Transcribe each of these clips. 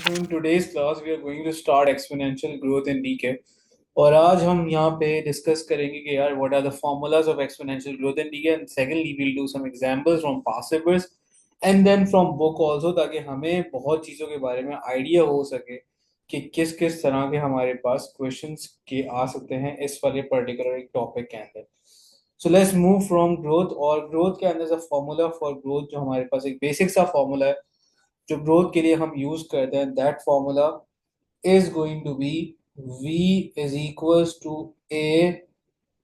So in today's class we are going to start exponential growth in DK. और आज हम यहाँ पे डिस्कस करेंगे कि यार what are the formulas of exponential growth in DK, and secondly we'll do some examples from past papers and then from book also, ताकि हमें बहुत चीज़ों के बारे में आइडिया हो सके कि किस किस तरह के हमारे पास क्वेश्चंस के आ सकते हैं इस वाले पर्टिकुलर एक टॉपिक के अंदर. So let's move from growth. और ग्रोथ के अंदर सा फॉर्मूला फॉर ग्रोथ जो हमारे पास एक बेसिक सा फॉर्मूला है जो ग्रोथ के लिए हम यूज करते हैं, that formula is going to be v is equals to a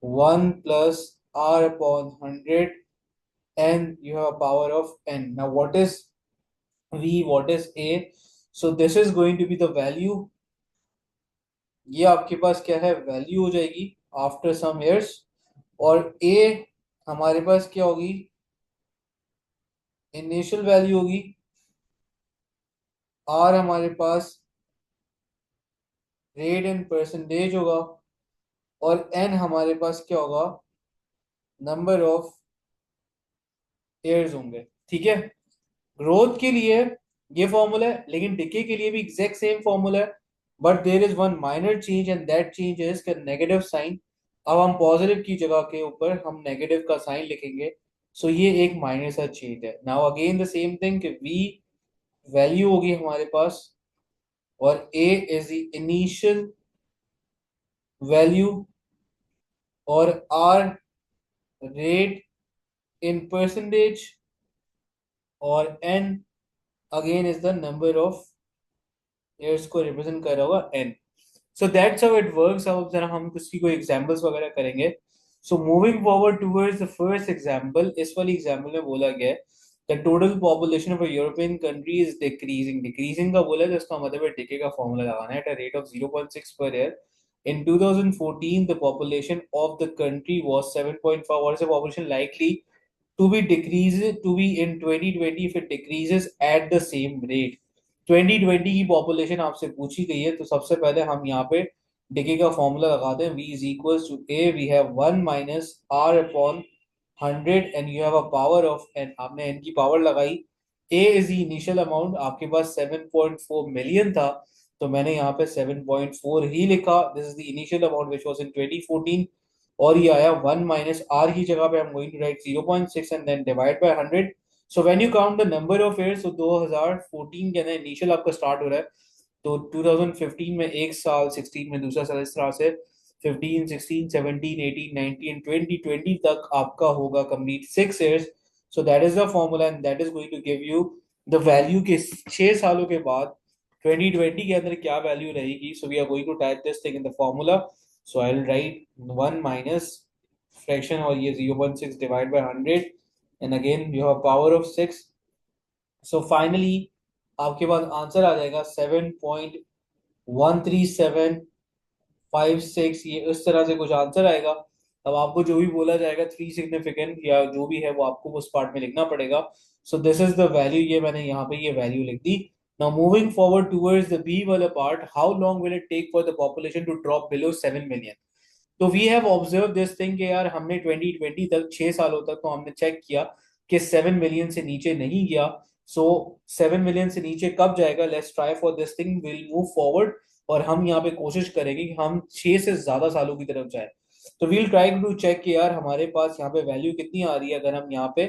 1 plus r upon 100 and you have a power of n. Now what is v, what is a? So this is going to be the value. ये आपके पास क्या है, value हो जाएगी after some years. और a हमारे पास क्या होगी, इनिशियल वैल्यू होगी. r हमारे पास रेट इन परसेंटेज होगा. और n हमारे पास क्या होगा, नंबर ऑफ ईयर्स होंगे. ठीक है, ग्रोथ के लिए ये फॉर्मूला है, लेकिन डिके के लिए भी एग्जैक्ट सेम फॉर्मूला है, but there is one minor change and that change is का नेगेटिव साइन. अब हम पॉजिटिव की जगह के ऊपर हम नेगेटिव का साइन लिखेंगे. सो ये एक माइनर सा चेंज है. Now again the same thing कि v वैल्यू होगी हमारे पास और a is the initial value और r रेट इन परसेंटेज और n again is the number of years को रिप्रेजेंट कर रहा होगा n. So that's how it works. अब जरा हम किसी को एग्जांपल्स वगैरह करेंगे. So moving forward towards the first example, इस वाली एग्जांपल में बोला गया है the total population of a European country is decreasing. Decreasing का बोला है तो इसका मतलब है डिके का फॉर्मूला लगाना है. Eight a rate of 0.6 per year. In 2014, the population of the country was 7.5. What is the population likely to be decreased to be in 2020 if it decreases at the same rate? 2020 की population आपसे पूछी गई है, तो सबसे पहले हम यहाँ पे डिके का फॉर्मूला लगाते हैं. v is equals to a, we have 1 minus r upon 100 and you have a power of n. आपने n की पावर लगाई. a is the initial amount, आपके पास 7.4 मिलियन था तो मैंने यहाँ पे 7.4 ही लिखा. This is the initial amount which was in 2014. और ये आया 1 माइनस आर की जगह पे, I am going to write 0.6 and then divide by 100. So when you count the number of years, तो 2014 के अंदर इनिशियल आपका स्टार्ट हो रहा है, तो 2015 में एक साल, 16 में दूसरा साल, इस तरह से 15, 16, 17, 18, 19, 20 तक आपका होगा complete 6 years. So that is the formula and that is going to give you the value के 6 सालों के बाद 2020 के अंदर क्या वैल्यू रहेगी. So we are going to type this thing in the formula. So I will write 1 minus fraction और ये 0.6 divide by 100 and again you have power of 6. So finally आपके पास आंसर आ जाएगा 7.13756. ये इस तरह से कुछ आंसर आएगा. अब आपको जो भी बोला जाएगा थ्री सिग्निफिकेंट या जो भी है वो आपको उस पार्ट में लिखना पड़ेगा. So this is the value, ये मैंने यहाँ पे ये वैल्यू लिख दी. Now moving forward towards the B वाला part, how long will it take for the population to drop below 7 million. तो we have observe this thing कि यार हमने 2020 तक 6 सालों तक तो हमने चेक किया कि 7 मिलियन से नीचे नहीं गया. सो 7 मिलियन से नीचे कब जाएगा, let's try for this thing, will move forward. और हम यहाँ पे कोशिश करेंगे कि हम 6 से ज्यादा सालों की तरफ जाए. तो वील ट्राई टू चेक कि यार हमारे पास यहाँ पे वैल्यू कितनी आ रही है. अगर हम यहाँ पे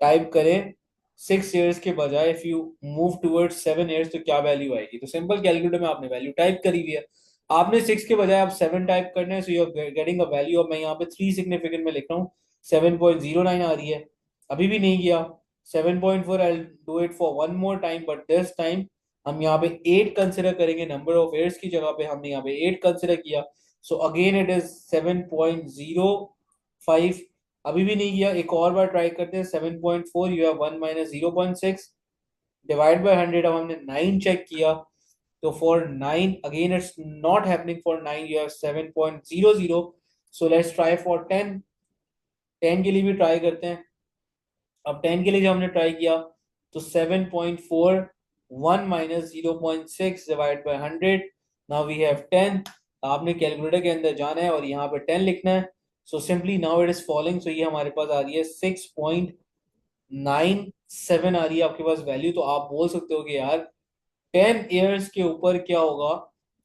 टाइप करें 6 इयर्स के बजाय if you move towards 7 years तो क्या वैल्यू आएगी. तो सिंपल कैलकुलेटर में आपने वैल्यू टाइप करी हुई है. आपने 6 के बजाय आप 7 टाइप करना है. So you are getting a value of, मैं यहाँ पे 3 सिग्निफिकेंट में लिख रहा हूँ, 7.09 आ रही है. अभी भी नहीं गया 7.4. I do it for one more time, but this time हम यहाँ पे 8 कंसिडर करेंगे. नंबर ऑफ ईयर्स की जगह पे हमने यहाँ पे 8 कंसिडर किया. So again it is 7.05. अभी भी नहीं गया, एक और बार ट्राई करते हैं. 7.4, you have 1 minus 0.6 divide by 100. अब हमने 9 चेक किया तो for 9 again it's not happening. For 9 you have 7.00. So let's try for 10. 10 के लिए भी ट्राई करते हैं. अब 10 के लिए जब हमने ट्राई किया तो 7.4, 1 minus 0.6 divide by 100. Now we have 10. आपने कैलकुलेटर के अंदर जाना है और यहाँ पे 10 लिखना है. So simply now it is following. सो ये हमारे पास आ रही है 6.97 आ रही है आपके पास वैल्यू. तो आप बोल सकते हो कि यार 10 ईयर्स के ऊपर क्या होगा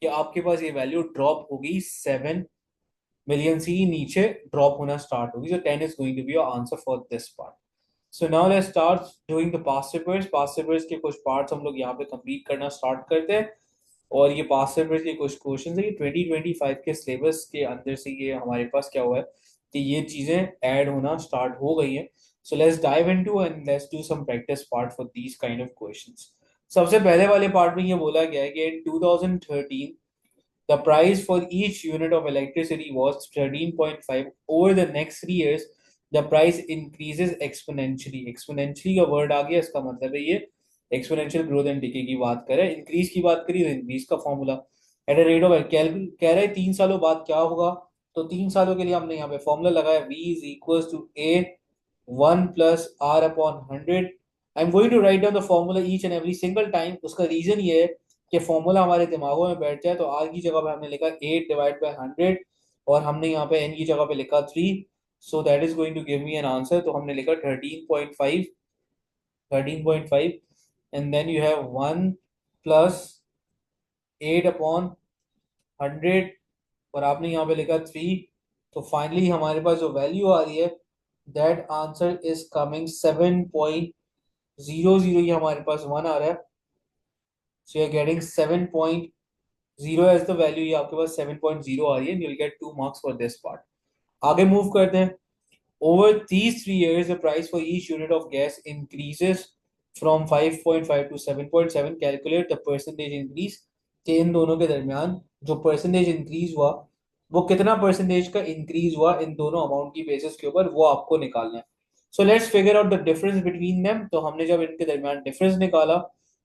कि आपके पास ये वैल्यू ड्रॉप होगी 7 मिलियन से ही नीचे ड्रॉप होना स्टार्ट होगी. So 10 is going to be your answer for this part. So now let's start doing the past papers. Past papers के कुछ parts हम लोग यहाँ पे complete करना start करते हैं. और ये past papers के कुछ क्वेश्चन है, ये 2025 के सिलेबस के अंदर से ये हमारे पास क्या हुआ है कि ये चीजें ऐड होना स्टार्ट हो गई हैं. So let's dive into and let's do some practice part for these kind of questions. सबसे पहले वाले पार्ट में ये बोला गया है कि in 2013 the price for each unit of electricity was 13.5. Over the next 3 years, the price increases exponentially. Exponentially का word आ गया, इसका मतलब है ये exponential growth and decay की बात करें. Increase की बात करी तो increase का formula at a rate of कह रहे 3 सालों बाद क्या होगा. तो 3 सालों के लिए हमने यहाँ पे फॉर्मूला लगाया v is equals to a 1 plus r upon 100. I'm going to write down the formula each and every single time. उसका रीजन ये है कि फॉर्मूला हमारे दिमागों में बैठ जाए. तो आर की जगह पे हमने लिखा 8 डिवाइड बाय 100 और हमने यहाँ पे एन की जगह पे लिखा 3. So that is going to give me an answer. तो हमने लिखा 13.5 and then you have 1 plus 8 upon 100 और आपने यहाँ पे लिखा 3. तो फाइनली हमारे पास जो वैल्यू आ रही है दैट आंसर इज कमिंग 7.00. ये हमारे पास 1 आ रहा है. So you are getting 7.0 as the value. ये आपके पास 7.0 आ रही है. You will get 2 marks for this part. आगे मूव करते हैं. Over these 3 years, the price for each unit of gas increases from 5.5 to 7.7. Calculate the percentage increase. के इन दोनों के दरमियान जो परसेंटेज इंक्रीज हुआ वो कितना परसेंटेज का इंक्रीज हुआ इन दोनों अमाउंट की बेसिस के ऊपर वो आपको निकालना है. So let's figure out the difference between them. तो हमने जब इनके दरमियान डिफरेंस निकाला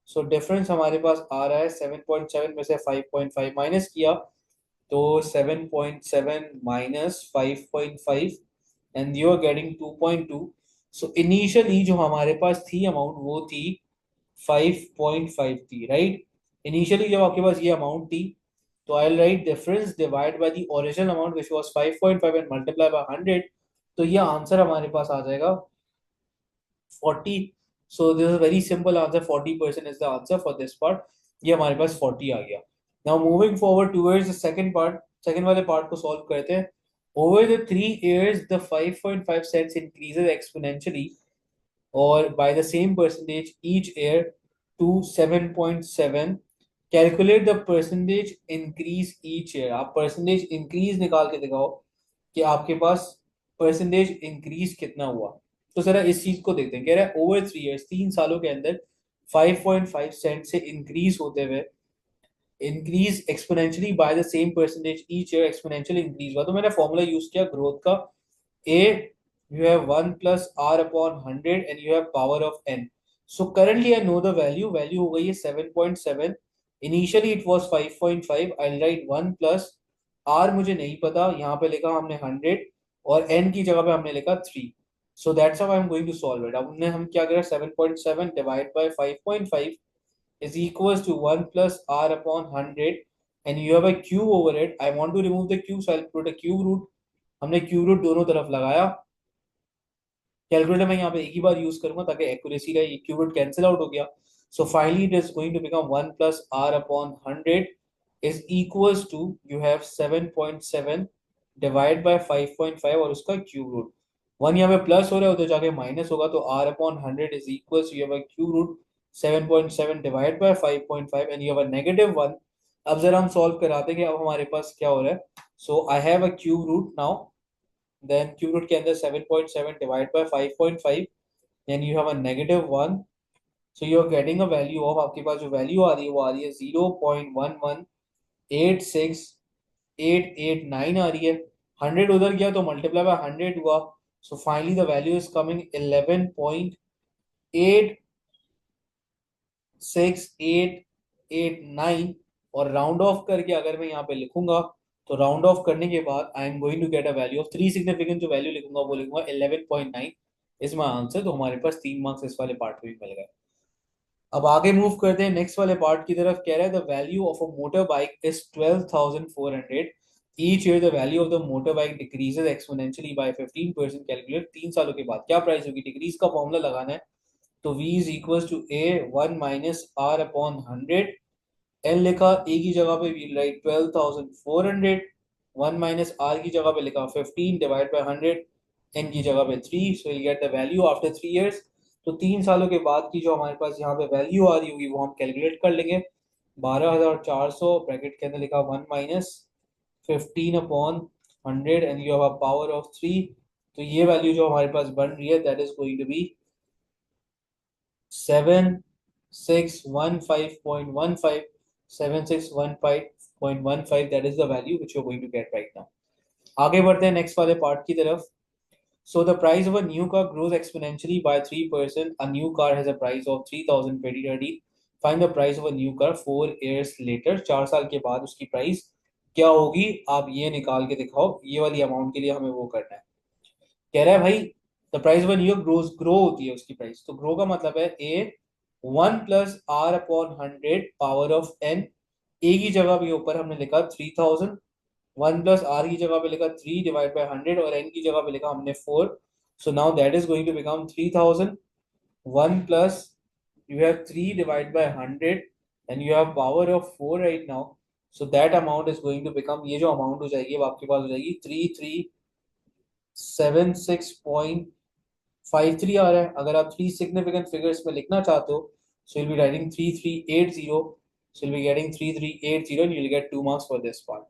सो डिफरेंस हमारे पास आ रहा है 7.7 में से 5.5 माइनस किया तो 7.7 minus 5.5 and you are getting 2.2. So initially जो हमारे पास थी अमाउंट वो थी 5.5 थी, राइट. इनिशियली जब आपके पास ये अमाउंट थी तो I write difference divide by the original amount which was 5.5 and multiply by 100. तो ये आंसर हमारे पास आ जाएगा 40. So this is a very simple answer. 40% is the answer for this part. ये हमारे पास 40 आ गया. Now moving forward towards the second part. Second वाले part को solve करते हैं. Over the 3 years, the 5.5 cents increases exponentially, or by the same percentage each year to 7.7. Calculate the percentage increase each year. आप percentage increase निकाल के दिखाओ कि आपके पास percentage increase कितना हुआ. तो जरा इस चीज को देखते हैं. कह रहा है ओवर 3 years, 3 सालों के अंदर 5.5 सेंट से इंक्रीज होते हुए increase exponentially by the same percentage each year. Exponential increase हुआ तो मैंने फॉर्मूला यूज किया ग्रोथ का. A you have 1 plus R upon 100 and you have power of N. So currently I know the value. Value हो गई है 7.7. Initially it was 5.5. I write 1 plus R मुझे नहीं पता, यहाँ पे लिखा हमने 100 और एन की जगह पे हमने लिखा 3. So that's how I am going to solve it. अब हमने हम क्या करें 7.7 divide by 5.5 is equals to 1 plus r upon 100 and you have a cube over it. I want to remove the cube, so I'll put a cube root. हमने cube root दोनों तरफ लगाया. Calculator में यहाँ पे एक ही बार यूज करूंगा ताकि एक्यूरेसी रहे. क्यूब रूट कैंसिल आउट हो गया. So finally it is going to become 1 plus r upon 100 is equals to you have 7.7 divide by 5.5 और उसका क्यूब रूट. 1 यहाँ पे प्लस हो रहा है उधर जाके माइनस होगा तो r upon 100 is equals to you have a cube root 7.7 divide by 5.5 and you have a negative 1. अब जरा हम सॉल्व कराते हैं कि अब हमारे पास क्या हो रहा है. So I have a cube root now. Then cube root के अंदर 7.7 divide by 5.5 and you have a negative 1. So you are getting a value of, आपके पास जो वैल्यू आ रही है वो आ रही है 0.11868889 आ रही है. 100 उधर गया तो मल्टीप्लाई बाय 100 हुआ. So finally the value is coming 11.6889 और राउंड ऑफ करके अगर मैं यहाँ पे लिखूंगा तो राउंड ऑफ करने के बाद I am going to get a value of 3 significant. जो वैल्यू लिखूंगा वो लिखूंगा 11.9 इज माय आंसर. तो हमारे पास 3 मार्क्स इस वाले पार्ट में भी मिल गए. अब आगे मूव करते हैं नेक्स्ट वाले पार्ट की तरफ. कह रहा है the value of a motorbike is 12,400. Each year the value of the motorbike decreases exponentially by 15%. Calculate 3 सालों के बाद क्या प्राइस होगी. डिक्रीज का फॉर्मूला लगाना है. तो v is equal to a 1 - r/100। N लिखा ए की जगह पे वी राइट 12,400। 1 - r की जगह पे लिखा 15 डिवाइड बाय 100। एन की जगह पे 3, so you get the value after 3 years. तो 3 सालों के बाद की जो हमारे पास यहाँ पे वैल्यू आ रही होगी वो हम कैलकुलेट कर लेंगे। 12,400 ब्रैकेट के अंदर लिखा 1 - 15/100 and you have a power of 3। तो ये वैल्यू जो हमारे पास बन रही है that is going to be 7615.15, 7615.15, that is the value which you're going to get right now. आगे बढ़ते हैं नेक्स्ट वाले पार्ट की तरफ। So the price of a new car grows exponentially by 3%. A new car has a price of 3,000 2030. Find the price of a new car 4 years later. 4 साल के बाद उसकी प्राइस क्या होगी, आप ये निकाल के दिखाओ। ये वाली अमाउंट के लिए हमें वो करना है। कह रहा है भाई the price one year grow होती है उसकी प्राइस। तो ग्रो का मतलब है ए 1 + r/100 पावर ऑफ एन। ए की जगह भी ऊपर हमने लिखा 3,000। 1 + r की जगह पे लिखा 3 डिवाइड बाय 100 और n की जगह पे लिखा हमने 4। So now that is going to become 3,000। 1 plus you have 3 divided by 100 and you have power of 4 right now. So that amount is going to become, ये जो अमाउंट हो जाएगी वो आपके पास हो जाएगी 3376.53 आ रहा है। अगर आप 3 सिग्निफिकेंट फिगर्स में लिखना चाहते हो so you'll be writing 3380, so you'll be getting 3380 and you'll get 2 marks for this part.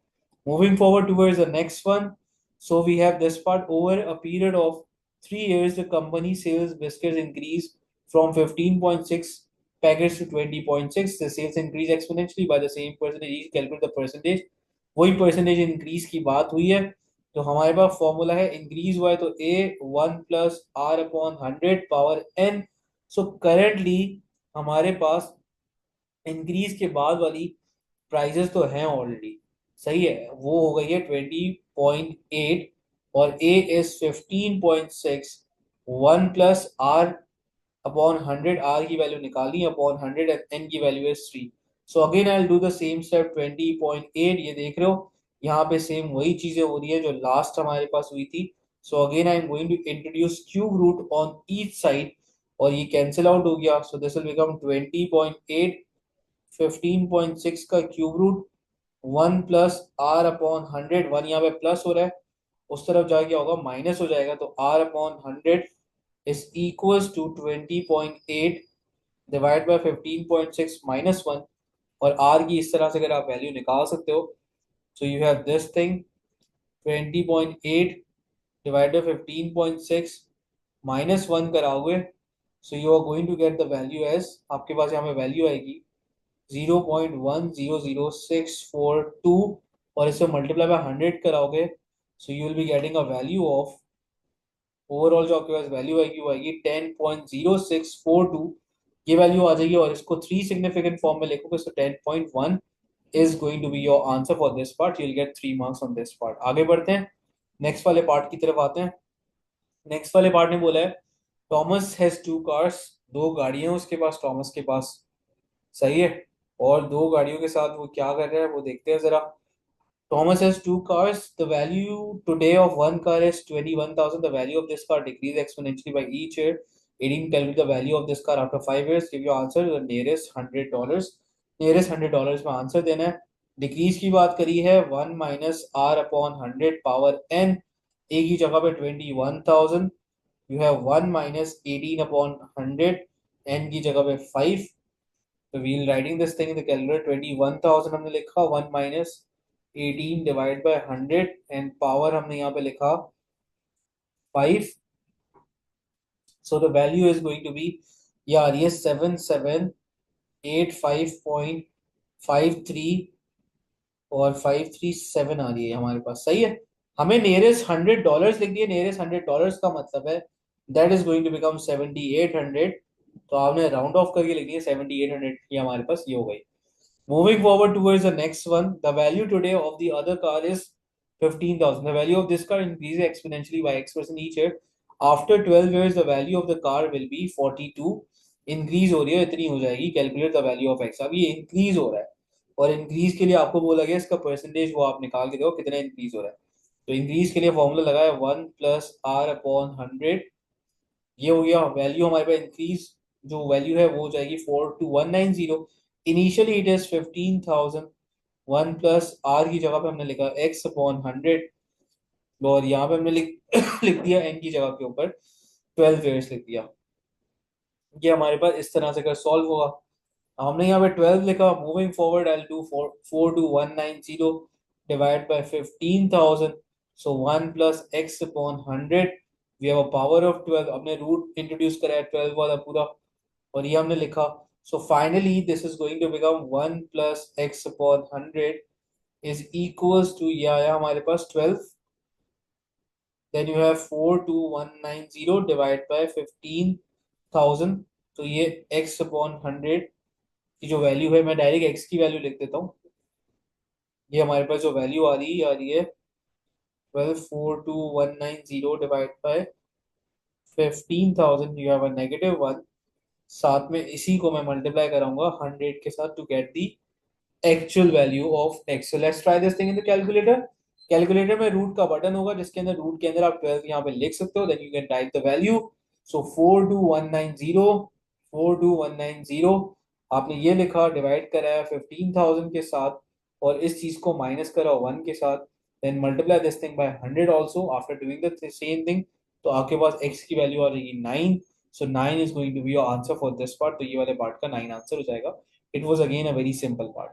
Moving forward towards the next one, so we have this part. Over a period of 3 years the company sales biscuits increase from 15.6 packets to 20.6. The sales increase exponentially by the same percentage. Calculate the percentage. वही percentage increase की बात हुई है। तो हमारे पास formula है, increase हुआ है तो a 1 + r/100 power n. So currently हमारे पास इंक्रीज के बाद वाली प्राइजेस तो हैं ऑलरेडी, सही है, वो हो गई है 20.8 और ए इज 15.6। 1 + r/100, r की वैल्यू निकाली अपॉन 100 एंड n की value is 3। So again I will do the same step 20.8। ये देख रहे हो यहाँ पे सेम वही चीजें हो रही है जो लास्ट हमारे पास हुई थी। So again I am going to introduce cube root on each side और ये कैंसिल आउट हो गया। सो दिस विल बिकम 20.8 15.6 का क्यूब रूट 1 + r/100। 1 यहाँ पे प्लस हो रहा है, उस तरफ जाके क्या होगा माइनस हो जाएगा। तो r/100 is equals to 20.8 divide by 15.6 -1। और r की इस तरह से अगर आप वैल्यू निकाल सकते हो so you have this thing 20.8 divide by 15.6 -1 कराओगे so you are going to get the value as, आपके पास यहाँ पे वैल्यू आएगी 0.100642 और इसे मल्टीप्लाई बाय 100 कराओगे so you will be getting a value of, overall जो आपके पास वैल्यू आएगी वो आएगी 10.0642। ये वैल्यू आ जाएगी और इसको 3 सिग्निफिकेंट फॉर्म में लिखोगे so 10.1 is going to be your answer for this part. You will get 3 marks on this part. आगे बढ़ते हैं, नेक्स्ट वाले पार्ट की तरफ आते हैं। नेक्स्ट वाले पार्ट में बोला है टॉमस हैज 2 कार्स। 2 गाड़ियां उसके पास, टॉमस के पास, सही है। और 2 गाड़ियों के साथ वो क्या कर रहा है वो देखते हैं जरा। Thomas has 2 cars. The value today of one car is 21,000. The value of this car decreases exponentially by each year. Aiding calculate the value of this car after 5 years. Give your answer the nearest $100. Nearest $100 में answer देना है। Decrease की बात करी है 1 - r/100 power n। ए की जगह पे 21,000। You have 1 - 18/100। n की जगह पे 5। तो wheel writing this thing in the calculator 21,000 हमने लिखा 1 - 18 डिवाइड बाय 100 एंड पावर हमने यहाँ पे लिखा 5। So the value is going to be, ये आ रही है 7785.53 और 537 आ रही है हमारे पास, सही है। हमें नियरेस्ट $100 लिख दिए। नियरेस्ट $100 का मतलब है that is going to become 7800। तो आपने राउंड ऑफ करके लिख दिया 7800 की हमारे पास ये हो गई। Moving forward towards the next one, the value today of the other car is 15,000. The value of this car increases exponentially by X% each year. After 12 years, the value of the car will be 42. Increase हो रही है, इतनी हो जाएगी। Calculate the value of X. अब ये increase हो रहा है और increase के लिए आपको बोला गया इसका percentage वो आप निकाल के दो कितना increase हो रहा है। तो increase के लिए फॉर्मूला लगाया 1 + r/100। ये हो गया वैल्यू हमारे पास इंक्रीज जो वैल्यू है वो हो जाएगी 42190। Initially it is 15,000। 1 plus r की जगह पे हमने लिखा एक्स अपॉन 100, और यहाँ पे हमने लिख दिया एन की जगह के ऊपर 12 ईयर्स लिख दिया। ये हमारे पास इस तरह से अगर सॉल्व होगा, हमने यहाँ पे 12 लिखा। Moving forward I do 42190 divide by 15,000, so 1 plus x upon 100, we have a power of 12। हमने रूट इंट्रोड्यूस करा है 12 वाला पूरा, और ये हमने लिखा। So finally this is going to become 1 plus x upon 100 is equals to, ये आया हमारे पास 12। Then you have 42190 divide by 15,000, तो ये x अपॉन 100 की जो वैल्यू है, मैं डायरेक्ट x की वैल्यू लिख देता हूँ। ये हमारे पास जो वैल्यू आ रही है 12,42190 divide by 15,000, you have a -1। साथ में इसी को मैं मल्टीप्लाई कराऊंगा 100 के साथ to get the actual value of x. So let's try this thing in the calculator. Calculator में रूट का बटन होगा, जिसके अंदर रूट के अंदर आप 12 यहाँ पे लिख सकते हो, then you can type the value. So 42190, 42190 आपने ये लिखा, डिवाइड कराया 15,000 के साथ, और इस चीज को माइनस करा 1 के साथ, then multiply this thing by 100 also after doing the same thing. तो आपके पास x की वैल्यू आ जाएगी 9। So 9 is going to be your answer for this part. तो ये वाले पार्ट का 9 आंसर हो जाएगा। It was again a very simple part.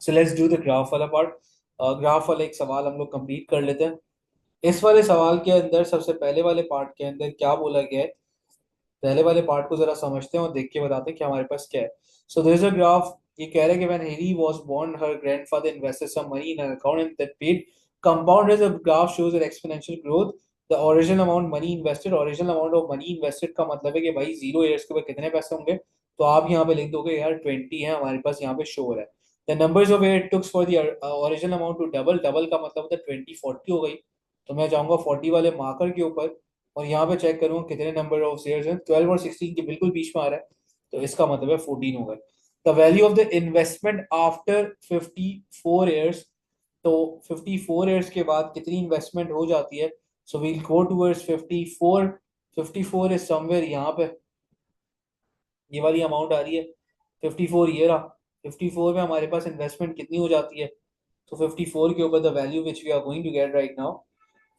So let's do the graph वाला पार्ट। ग्राफ वाला एक सवाल हम लोग कंप्लीट कर लेते हैं। इस वाले सवाल के अंदर सबसे पहले वाले पार्ट के अंदर क्या बोला गया है, पहले वाले पार्ट को जरा समझते हैं और देख के बताते हैं कि हमारे पास क्या है। So this is a graph. ये कह रहा है कि when Harry was born her grandfather invested some money in an account and that paid compound as a graph shows an exponential growth. The original amount money invested, original amount of money invested का मतलब है कि भाई 0 years के बाद कितने पैसे होंगे। तो आप यहाँ पे लिख दोगे यार 20 है हमारे पास, यहाँ पे शो हो रहा है। The numbers of year it takes for the original amount to double, double का मतलब होता है 20 40 हो गई। तो मैं जाऊंगा 40 वाले मार्कर के ऊपर, और यहाँ पे चेक करूंगा कितने नंबर ऑफ शेयर्स हैं। 12 और 16 के बिल्कुल बीच में आ रहा है, तो इसका मतलब है 14 हो गए। The value of the investment after 54 years, तो 54 ईयर्स के बाद कितनी इन्वेस्टमेंट हो जाती है। So we'll go towards 54। 54 is somewhere यहाँ पे, ये वाली अमाउंट आ रही है 54 ईयर। 54 में हमारे पास इन्वेस्टमेंट कितनी हो जाती है। तो 54 के ऊपर the value which we are going to get right now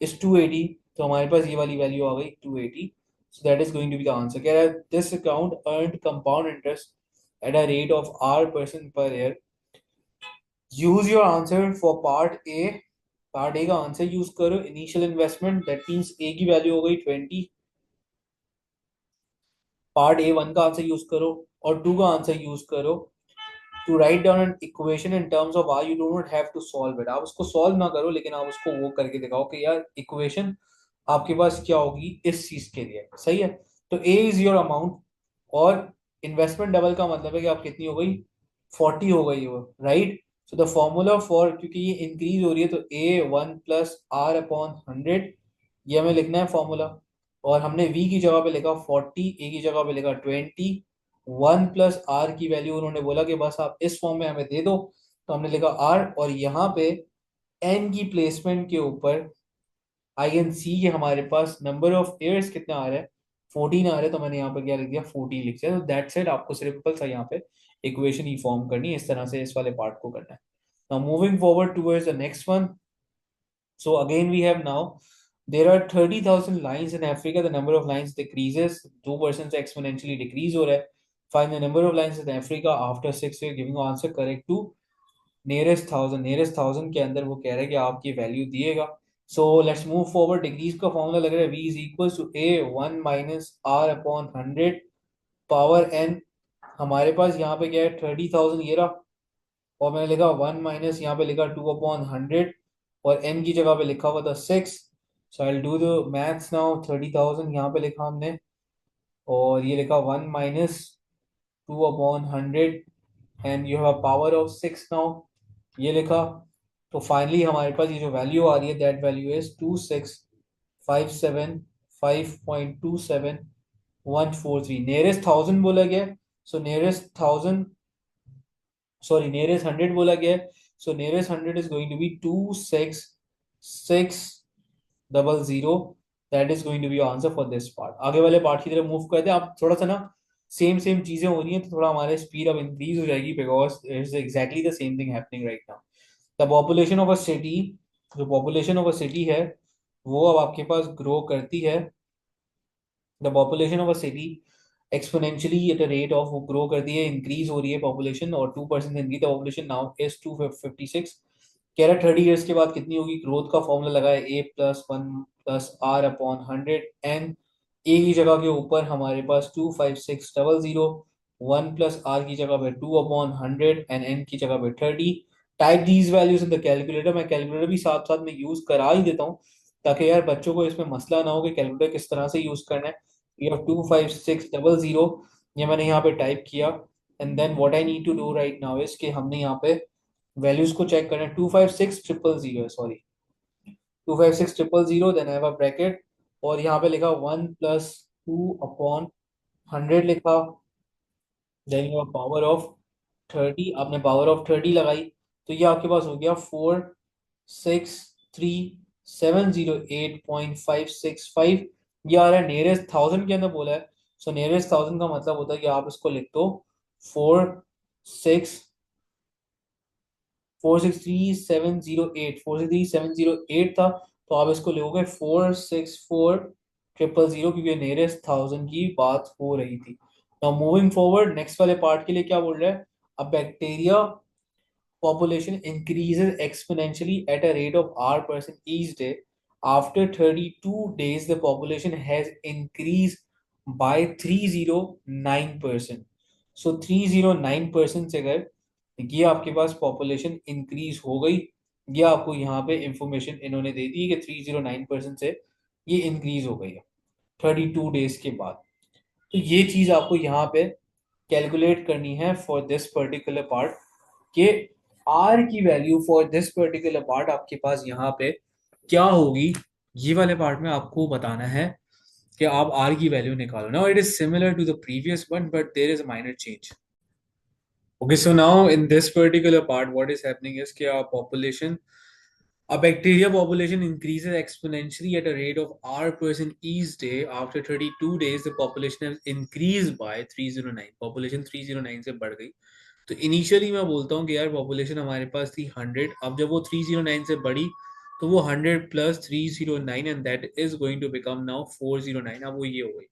is 280। तो हमारे पास ये वाली वैल्यू आ गई 280। So that is going to be the answer. कह रहा है this account earned compound interest at a rate of R% per year. Use your answer for part A. Part A का आंसर यूज करो। Initial investment that means A की value हो गई 20। Part A one का answer use करो, और two का answer use करो to write down an equation in terms of are. You do not have to solve it, आप उसको सॉल्व ना करो, लेकिन आप उसको वो करके दिखाओ कि यार इक्वेशन आपके पास क्या होगी इस चीज के लिए। सही है। तो ए इज योर अमाउंट, और इन्वेस्टमेंट डबल का मतलब है कि आप कितनी हो गई 40 हो गई हो, right. So the formula for, क्योंकि ये इंक्रीज हो रही है, तो ए 1 प्लस आर अपॉन 100, ये हमें लिखना है फॉर्मूला। और हमने v की जगह पे लिखा 40, a की जगह पे लिखा 20। 1 प्लस आर की वैल्यू उन्होंने बोला कि बस आप इस फॉर्म में हमें दे दो, तो हमने लिखा r, और यहाँ पे n की प्लेसमेंट के ऊपर आई कैन सी कि हमारे पास नंबर ऑफ ईयर्स कितना आ रहा है 14 आ रहा है, तो मैंने यहाँ पे क्या लिख दिया 14 लिख दिया। तो दैट सेड आपको सिंपल सा यहाँ पे इक्वेशन ही फॉर्म करनी है, इस तरह से इस वाले पार्ट को करना है। Now moving forward towards the next one. So again we have now, there are 30,000 lines in Africa. The number of lines decreases 2% से exponentially decrease हो रहा है. Find the number of lines in Africa after 6 years, giving answer correct to nearest thousand. Nearest thousand के अंदर वो कह रहा है कि आप ये वैल्यू दिएगा. So let's move forward. Degrees का फॉर्मूला लग रहा है v is equals to a 1 minus r upon 100 power n. हमारे पास यहाँ पे क्या है 30,000 ये रहा, और मैंने लिखा 1 माइनस यहाँ पे लिखा 2/100, और n की जगह पे लिखा हुआ था 6। So I do the maths now. 30,000 यहाँ पे लिखा हमने, और ये लिखा 1 minus 2/100, and you have power of 6 now, ये लिखा। तो फाइनली हमारे पास ये जो वैल्यू आ रही है that value is 2657.5.27143। Nearest thousand बोला गया। So nearest thousand, sorry nearest 100 बोला गया है। So nearest 100 is going to be 26600। That is going to be answer for this part. आगे वाले पार्ट की तरफ मूव करते हैं आप थोड़ा सा ना, सेम सेम चीजें हो रही हैं, तो थोड़ा हमारे स्पीड अब इंक्रीज हो जाएगी, because it's exactly the same thing happening right now. The population of a city, जो पॉपुलेशन ऑफ अ सिटी है वो अब आपके पास ग्रो करती है। The population of a city exponentially eight a rate of, वो ग्रो करती है, इंक्रीज हो रही है पॉपुलेशन, और 2% increase the population now is 256। कह रहा 30 ईयर्स के बाद कितनी होगी ग्रोथ का फॉर्मूला लगा है A+1+R/100 एन। ए की जगह के ऊपर हमारे पास 25600, 1+R की जगह पे 2/100 एंड एन की जगह पे 30। Type these values in the calculator, मैं कैलकुलेटर भी साथ साथ में यूज करा ही देता हूँ ताकि यार बच्चों को इसमें मसला ना हो कि कैलकुलेटर किस तरह से यूज करना है। ये 25600 ये मैंने यहाँ पे टाइप किया, and then what I need to do right now is कि हमने यहाँ पे वैल्यूज को चेक करना है। 256,000 sorry, 256,000, then I have a bracket, और यहाँ पे लिखा 1+2/100 लिखा, देन यू पावर ऑफ 30, आपने पावर ऑफ 30 लगाई, तो ये आपके पास हो गया 4,6,3,708.565। ये आ रहा है नियरेस्ट थाउजेंड के अंदर बोला है। सो नियरेस्ट थाउजेंड का मतलब होता है कि आप इसको लिख दो 4,6,3,708 था, तो आप इसको लिखोगे 4,64,000 क्योंकि नियरेस्ट थाउजेंड की बात हो रही थी। नाउ मूविंग फॉरवर्ड नेक्स्ट वाले पार्ट के लिए क्या बोल रहा है, a bacteria population increases exponentially at a rate of R% each day. After 32 days, the population has increased by 309%. So 309% से अगर ये आपके पास पॉपुलेशन इंक्रीज हो गई, ये आपको यहाँ पे इंफॉर्मेशन इन्होंने दे दी है कि 309% से ये इंक्रीज हो गई है 32 डेज के बाद। तो ये चीज आपको यहाँ पे कैलकुलेट करनी है फॉर दिस पर्टिकुलर पार्ट, कि आर की value for this particular part आपके पास यहाँ पे क्या होगी। ये वाले पार्ट में आपको बताना है कि आप आर की वैल्यू निकालो। Now it is similar to the previous one but there is a minor change. Okay, so now in this particular part, what is happening is कि our population, a bacteria population increases exponentially at a rate of R% each day. After 32 days, the population has increased by 309. Population 309 से बढ़ गई। तो initially मैं बोलता हूँ कि यार पॉपुलेशन हमारे पास थी 100, अब जब वो 309 से बढ़ी तो वो 100+309 and that is going to become now 409। अब वो ये हो गई,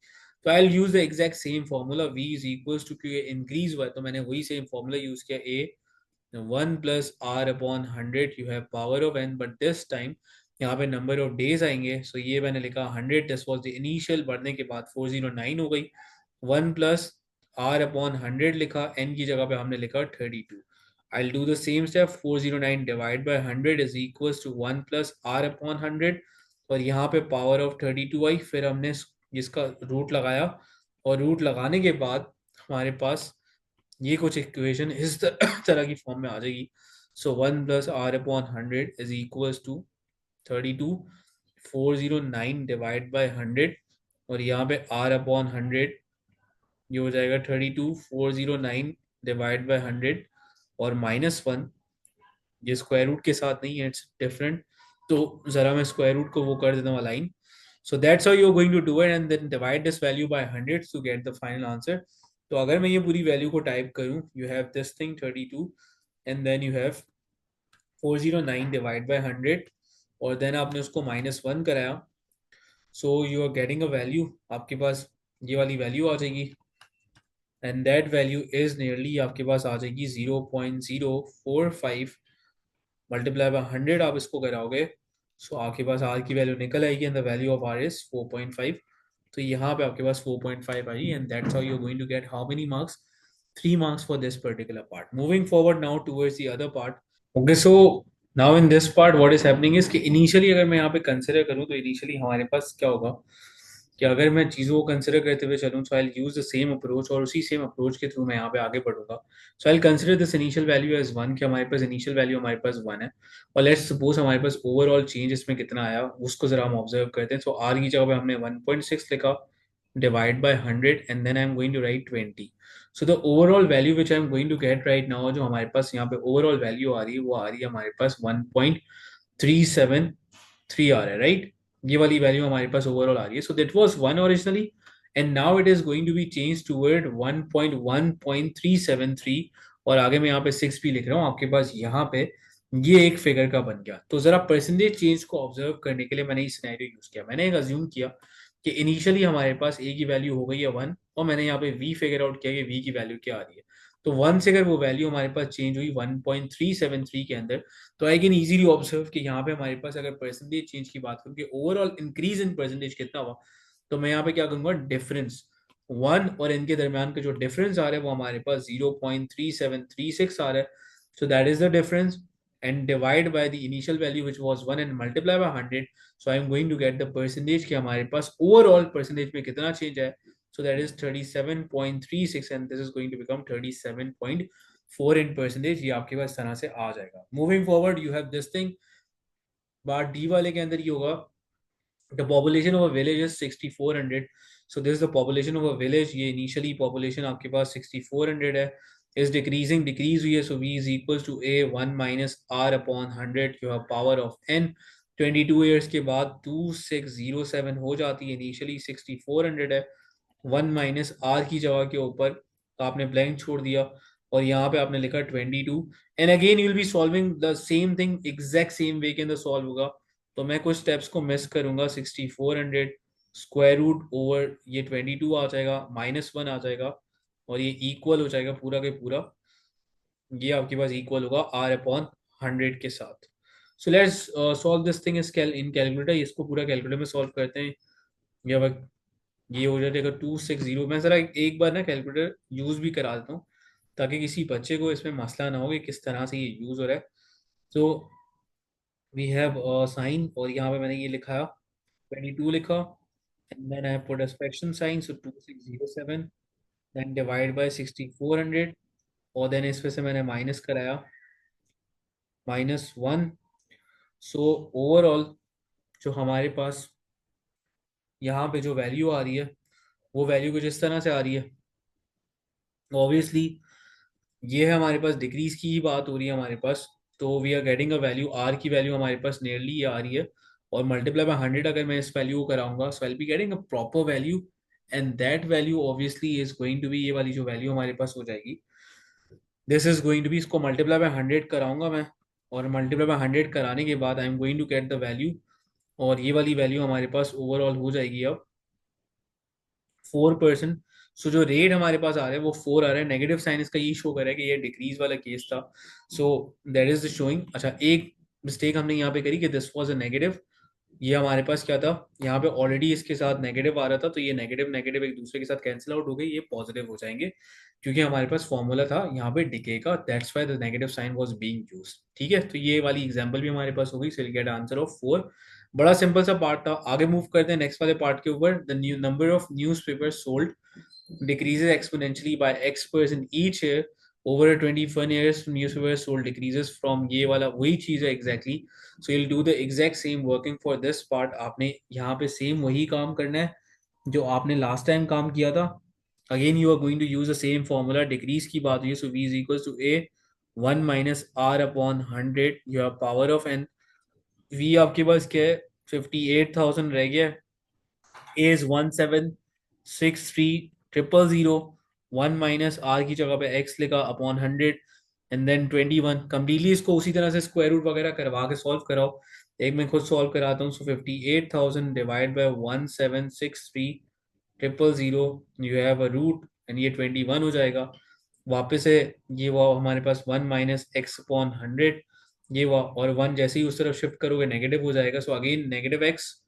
तो I will use the exact same formula v is equals to, क्योंकि इंक्रीज हुआ है तो मैंने वही सेम फॉर्मूला यूज किया, a 1+R/100 you have power of n, but this time यहाँ पे नंबर ऑफ डेज आएंगे। सो ये मैंने लिखा 100, दिस वॉज द इनिशियल, बढ़ने के बाद 409 हो गई। 1+R/100 लिखा, n की जगह पे हमने लिखा 32। I'll do the same step, 409 divide by 100 is equals to 1+R/100, और यहाँ पे पावर ऑफ 32 आई, फिर हमने इसका रूट लगाया, और रूट लगाने के बाद हमारे पास ये कुछ इक्वेशन इस तरह की फॉर्म में आ जाएगी। So 1+R/100 is equals to 32, 409 divide by 100, और यहाँ पे R/100 ये हो जाएगा 32, 409 डिवाइड बाय 100 और -1। ये स्क्वायर रूट के साथ नहीं है, इट्स डिफरेंट, तो जरा मैं स्क्वायर रूट को वो कर देता हूँ align. So that's how you are going to do it and then divide this value by 100 to get the final answer. तो अगर मैं ये पूरी वैल्यू को टाइप करूँ, you have this thing 32 and then you have 409 divide by 100, और then आपने उसको -1 कराया, so you are getting a value, आपके पास ये वाली वैल्यू आ जाएगी, and that value is nearly आपके पास आ जाएगी 0.045 मल्टीप्लाई बाय 100, आप इसको कराओगे, सो आपके पास आर की वैल्यू निकल आएगी and the value of R is 4.5। तो यहाँ पे आपके पास 4.5 आई, and that's how you are going to get how many marks, 3 marks for this particular part. Moving forward now towards the other part. Okay, so now in this part what is happening is कि initially अगर मैं यहाँ पे consider करूँ तो initially हमारे पास क्या होगा कि अगर मैं चीज़ों को कंसिडर करते हुए चलूँ, सो आई यूज द सेम अप्रोच, और उसी सेम अप्रोच के थ्रू मैं यहाँ पे आगे बढ़ूंगा। So I consider this initial value as 1, कि हमारे पास इनिशियल वैल्यू हमारे पास 1 है, और लेट्स सपोज हमारे पास ओवरऑल चेंज इसमें कितना आया उसको जरा हम ऑब्जर्व करते हैं। सो आर की जगह पे हमने 1.6 लिखा, divide by 100, and then I am going to write 20। So the overall value which I am going to get right now, जो हमारे पास यहाँ पे ओवरऑल वैल्यू आ रही है वो आ रही है हमारे पास 1.373 आ रहा है, राइट। ये वाली वैल्यू हमारे पास ओवरऑल आ रही है। So that was 1 originally, and now it is going to be change toward 1.1.373 और आगे मैं यहाँ पे 6 भी लिख रहा हूँ आपके पास यहाँ पे ये एक फिगर का बन गया। तो जरा परसेंटेज चेंज को ऑब्जर्व करने के लिए मैंने ये सिनेरियो यूज किया। मैंने एक अज्यूम किया कि इनिशियली हमारे पास ए की वैल्यू हो गई है 1 और मैंने यहाँ पे वी फिगर आउट किया कि वी की वैल्यू क्या आ रही है। तो 1 से अगर वो वैल्यू हमारे पास चेंज हुई 1.373 के अंदर, तो आई कैन इजीली ऑब्जर्व कि यहाँ पे हमारे पास अगर परसेंटेज चेंज की बात करूँ कि ओवरऑल इंक्रीज इन परसेंटेज कितना हुआ, तो मैं यहाँ पे क्या करूंगा, डिफरेंस 1 और इनके दरमियान का जो डिफरेंस आ रहा है वो हमारे पास 0.3736 आ रहा है। So that is the difference and divide by the initial value which was 1 and multiply by 100. So I am going to get the percentage कि हमारे पास overall percentage में कितना change है. So that is 37.36 and this is going to become 37.4 in percentage. ये आपके पास तरह से आ जाएगा. Moving forward you have this thing. Bar D वाले के अंदर ये होगा the population of a village is 6400. So this is the population of a village. ये initially population आपके पास 6400 है, is decreasing, decrease हुई है, so v is equals to a 1 minus r upon 100, you have power of n. 22 years के बाद 2607 हो जाती है, initially 6400 है, 1 माइनस आर की जगह के ऊपर तो आपने ब्लैंक छोड़ दिया और यहाँ पे आपने लिखा 22 and again you will be solving the same thing exact same way के अंदर सॉल्व होगा। तो मैं कुछ स्टेप्स को मिस करूंगा, 6400 स्क्वायर रूट ओवर ये 22 आ जाएगा, -1 आ जाएगा और ये इक्वल हो जाएगा पूरा के पूरा, ये आपके पास इक्वल होगा आर अपॉन 100 के साथ। So let's solve this thing in calculator. इसको पूरा कैलकुलेटर में सॉल्व करते हैं। ये हो जाएगा 260। मैं जरा एक बार ना कैलकुलेटर यूज भी करा देता हूँ ताकि किसी बच्चे को इसमें मसला ना हो कि किस तरह से ये यूज हो रहा है। तो वी हैव साइन और यहाँ पे मैंने ये लिखा 22 लिखा and then I put a fraction sign, so 2607 then divide by 6400 और then इसमें से मैंने माइनस कराया -1। सो ओवरऑल जो हमारे पास यहाँ पे जो वैल्यू आ रही है वो वैल्यू कुछ इस तरह से आ रही है। ऑब्वियसली ये है हमारे पास डिक्रीज की ही बात हो रही है हमारे पास, तो we are getting a value, r की वैल्यू हमारे पास नियरली ये आ रही है और मल्टीप्लाई बाय 100 अगर मैं इस वैल्यू को कराऊंगा, so I will be getting a proper value and that value obviously is going to be, ये वाली जो वैल्यू हमारे पास हो जाएगी, this is going to be, इसको मल्टीप्लाई बाय 100 कराऊंगा मैं और मल्टीप्लाई बाय 100 कराने के बाद I am going to get the value और ये वाली वैल्यू हमारे पास ओवरऑल हो जाएगी अब 4%। सो जो रेट हमारे पास आ रहा है वो 4 आ रहा है, नेगेटिव साइन इसका ये शो कर रहा है कि ये डिक्रीज वाला केस था। सो दैट इज द शोइंग। अच्छा एक मिस्टेक हमने यहाँ पे करी कि दिस वाज अ नेगेटिव, ये हमारे पास क्या था, यहाँ पे ऑलरेडी इसके साथ नेगेटिव आ रहा था, तो ये नेगेटिव नेगेटिव एक दूसरे के साथ कैंसिल आउट हो गई, ये पॉजिटिव हो जाएंगे क्योंकि हमारे पास फॉर्मूला था यहाँ पे डिके का, that's why the negative sign was being used. ठीक है, तो ये वाली एग्जांपल भी हमारे पास हो गई, so will get answer of 4। बड़ा सिंपल सा पार्ट था। आगे मूव करते हैं नेक्स्ट वाले पार्ट के ऊपर। The new number of newspaper sold decreases exponentially by X% each year over a 21 years, newspaper sold decreases from, ये वाला वही चीज है exactly. So you'll do the exact same working for this part. आपने यहाँ पे सेम वही काम करना है जो आपने लास्ट टाइम काम किया था। Again you are going to use the same formula, decrease की बात हुई है, so v is equal to a 1 minus r upon 100, you have power of n। v आपके पास क्या है, 58,000 रह गया है, a is 1763000, 1 माइनस आर की जगह पे x लिखा अपॉन 100 एंड देन 21। कंप्लीटली इसको उसी तरह से स्क्वायर रूट वगैरह करवा के सॉल्व कराओ। एक मैं खुद सॉल्व कराता हूँ। So 58,000 divide by 1763000, you have a root and ये 21 हो जाएगा। वापस से ये वो हमारे पास 1 माइनस एक्स अपॉन 100, ये वो और 1 जैसे ही उस तरफ शिफ्ट करोगे नेगेटिव हो जाएगा, सो अगेन नेगेटिव एक्स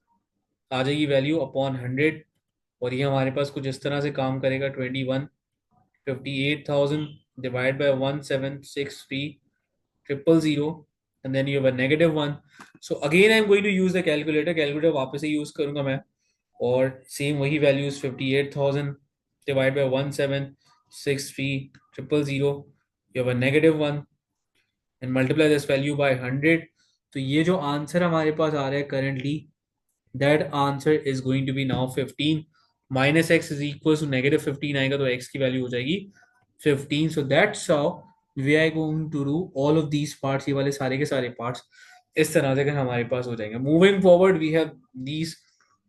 आ जाएगी वैल्यू अपॉन 100 और ये हमारे पास कुछ इस तरह से काम करेगा 21। 58,000 divide by 1763000 and then you have a -1। So again I am going to use the calculator, calculator वापस से यूज करूंगा मैं और सेम वही values 58,000 divide by 1763000, you have a -1 and multiply this value by 100। तो ये जो आंसर हमारे पास आ रहा है currently, that answer is going to be now 15 minus x is equals to -15 आएगा तो x की वैल्यू हो जाएगी 15। so that's how we are going to do all of these parts, ये वाले सारे के सारे parts इस तरह से हमारे पास हो जाएंगे। moving forward we have these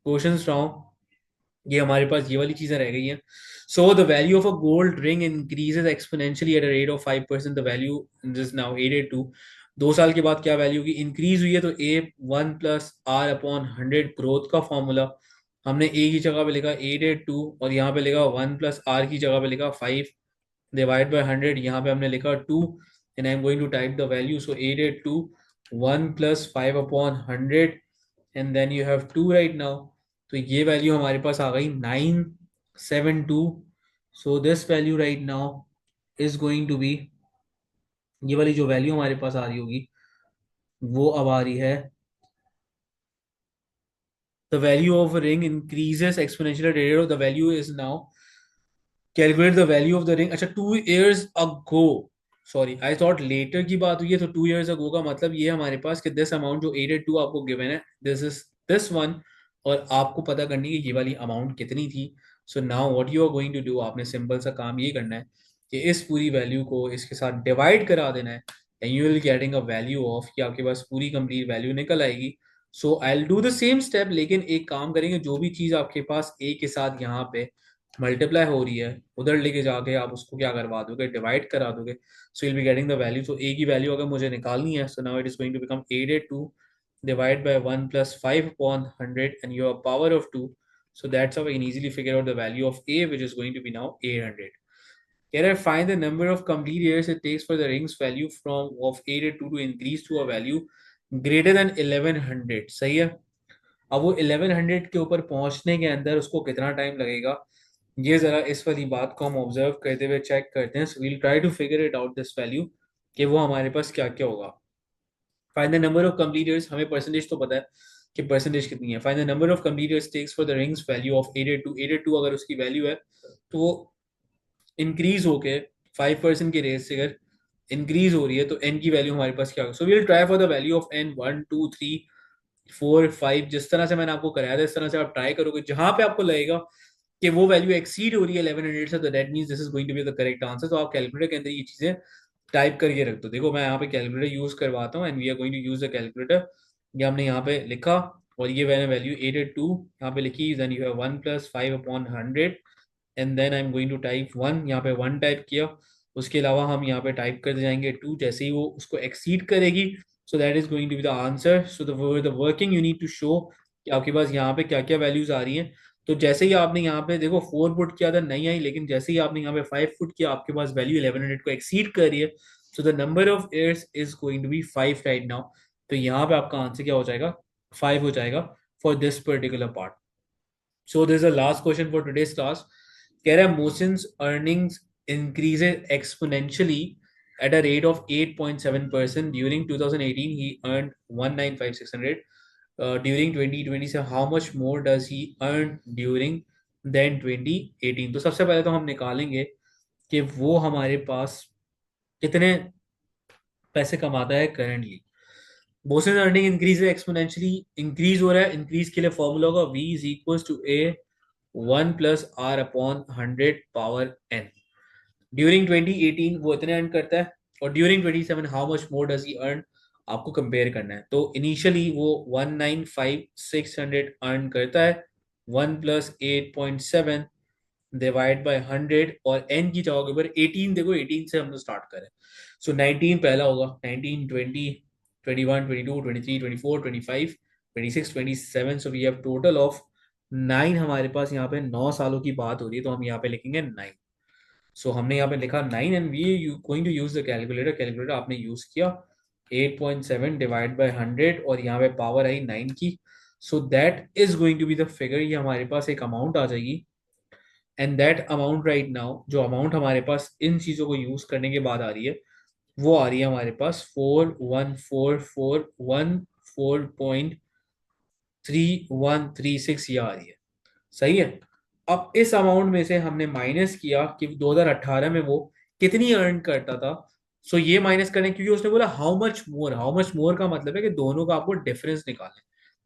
questions now ये हमारे पास ये वाली चीजें रह गई हैं. सो the value of a gold ring increases exponentially eight a rate of 5%. The value is now 882. 2 साल के बाद क्या वैल्यू की इंक्रीज हुई है, तो ए 1 + r/100 ग्रोथ का फॉर्मूला हमने ए की जगह पे लिखा 882, और यहाँ पे लिखा 1 + r की जगह पे लिखा 5 / 100. यहाँ पे हमने लिखा 2, and I am going to type the value. So 882 1 + 5/100, and then you have 2 right now. तो ये वैल्यू हमारे पास आ गई 972. So this value right now is going to be, ये वाली जो वैल्यू हमारे पास आ रही होगी वो अब आ रही है, the value of ring increases exponential rate of the value is now, calculate the value of the ring. अच्छा, 2 years ago, sorry I thought later की बात हुई है, तो 2 years अगो का मतलब ये हमारे पास कि दिस अमाउंट जो 882 आपको गिवन है, दिस इज दिस वन, और आपको पता करनी है कि ये वाली अमाउंट कितनी थी. So now what you are going to do, आपने सिंपल सा काम ये करना है कि इस पूरी वैल्यू को इसके साथ डिवाइड करा देना है, and you will getting a value of, कि आपके पास पूरी कंप्लीट वैल्यू निकल आएगी. So I will do the same step, लेकिन एक काम करेंगे, जो भी चीज आपके पास ए के साथ यहाँ पे मल्टीप्लाई हो रही है, उधर लेके जाके आप उसको क्या करवा दोगे, डिवाइड करा दोगे. So will be getting the value. So A की वैल्यू अगर मुझे निकालनी है, so now it is going to become 882 divide by 1 + 5/100 and your power of 2. So that's how we can easily figure out the value of A, which is going to be now 800. Can I find the number of complete years it takes for the ring's value from of 882 to increase to a value greater than 1100? सही है. अब वो 1100 के ऊपर पहुंचने के अंदर उसको कितना टाइम लगेगा, ये जरा इस वाली बात को हम ऑब्जर्व करते हुए चेक करते हैं. So we'll try to figure it out this value, कि वो हमारे पास क्या क्या होगा. Find the number of complete years, हमें परसेंटेज तो पता है कि परसेंटेज कितनी है. Find the number of complete years takes for the rings value of 882. अगर उसकी वैल्यू है तो वो इंक्रीज होके 5% की रेट से अगर इंक्रीज हो रही है, तो एन की वैल्यू हमारे पास क्या होगा. So we'll try for the value of n 1 2 3 4 5, जिस तरह से मैंने आपको कराया था इस तरह से आप ट्राई करोगे. जहां पे आपको लगेगा कि वो वैल्यू एक्सीड हो रही है 1100 से, तो that means this is going to be the correct answer. तो आप कैलकुलेटर के अंदर ये चीजें टाइप करके रख दो. देखो मैं यहाँ पे कैलकुलेटर यूज करवाता हूँ, and we are going to use the calculator. ये हमने यहाँ पे लिखा, और ये मैंने वैल्यू 882 यहाँ पे लिखी. Then you have 1 + 5/100, and then I am going to type 1, यहाँ पे 1 टाइप किया. उसके अलावा हम यहाँ पे टाइप करते जाएंगे 2, जैसे ही वो उसको एक्सीड करेगी, so that is going to be the answer. So the working you need to show कि आपके पास यहाँ पे क्या क्या वैल्यूज आ रही हैं. तो जैसे ही आपने यहाँ पे देखो 4 पुट किया था नहीं आई, लेकिन जैसे ही आपने यहाँ पे 5 पुट किया आपके पास वैल्यू 1100 को एक्सीड कर रही है. So the number of years is going to be 5 right now. तो यहाँ पे आपका आंसर क्या हो जाएगा, 5 हो जाएगा for this particular part. So this is the last question for today's class. Kera Mohsin's earnings increases exponentially at a rate of 8.7%. During 2018, he earned 195,600. During 2020, so how much more does he earn during than 2018? तो सबसे पहले तो हम निकालेंगे कि वो हमारे पास कितने पैसे कमाता है currently. Boss's earning increase exponentially increase हो रहा है. इंक्रीज के लिए फॉर्मूला होगा v is equal to a 1 + r/100 power n. During 2018 वो इतने अर्न करता है, और during 27 how much more does he earn, आपको कंपेयर करना है. तो इनिशियली वो 195,600 अर्न करता है. 1 + 8.7 डिवाइड बाय 100, और n की जगह के ऊपर 18, देखो 18 से हम लोग स्टार्ट करें. सो 19 पहला होगा, 19 20 21 22 23 24 25 26 27. So we have total of 9. हमारे पास यहाँ पे 9 सालों की बात हो रही है, तो हम यहाँ पे लिखेंगे 9. सो हमने यहाँ पे लिखा 9, and we going to use the calculator. Calculator आपने यूज किया 8.7 डिवाइड बाय 100, और यहाँ पे पावर आई 9 की. So that is going to be the figure. ये हमारे पास एक अमाउंट आ जाएगी, and that amount right now, जो अमाउंट हमारे पास इन चीजों को यूज करने के बाद आ रही है, वो आ रही है हमारे पास 41441.3136 ये आ रही है. सही है. अब इस अमाउंट में से हमने माइनस किया कि 2018 में वो कितनी अर्न करता था. सो ये माइनस करने, क्योंकि उसने बोला how much more. How much मोर का मतलब है कि दोनों का आपको डिफरेंस निकालना है.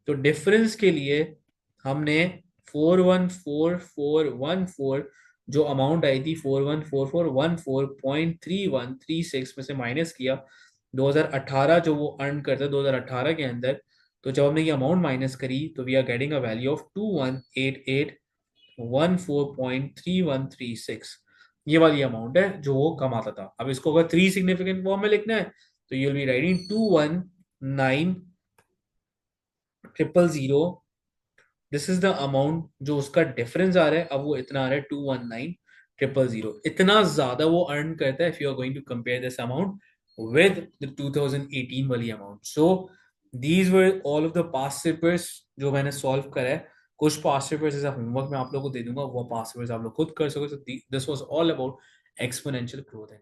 तो डिफरेंस के लिए हमने 414,414 जो अमाउंट आई थी 414,414.3136 में से माइनस किया 2018 जो वो अर्न करता 2018 के अंदर. तो जब हमने ये अमाउंट माइनस करी, तो we are getting a value of 2188 14.3136, ये वाली अमाउंट है जो वो कमाता था। अब इसको अगर थ्री सिग्निफिकेंट फॉर्म में लिखना है तो you will be writing 219,000,000। This is the amount जो उसका डिफरेंस आ रहा है, अब वो इतना आ रहा है 219,000,000। इतना ज्यादा वो अर्न करता है if you are going to compare this amount with the 2018 वाली amount. So these were all of the past papers जो मैंने सॉल्व करा है। कुछ पास्ट पेपर्स जैसा होमवर्क मैं आप लोगों को दे दूंगा, वो पास्ट पेपर्स आप लोग खुद कर सको। This was all about exponential growth and